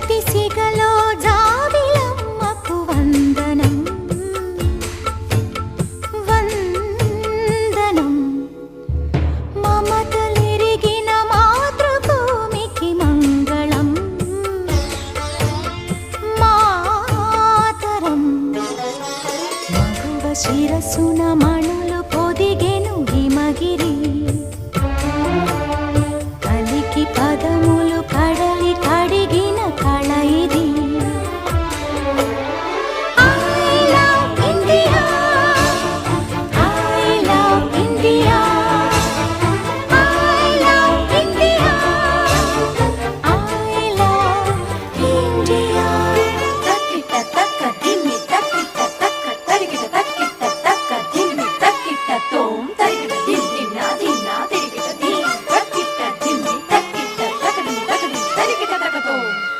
ప్రగతి సిగలో జాబిలమ్మకు వందనం వందనం. మమతలెరిగిన మాతృభూమికి మంగళం మాతరం. మగువ శిరసున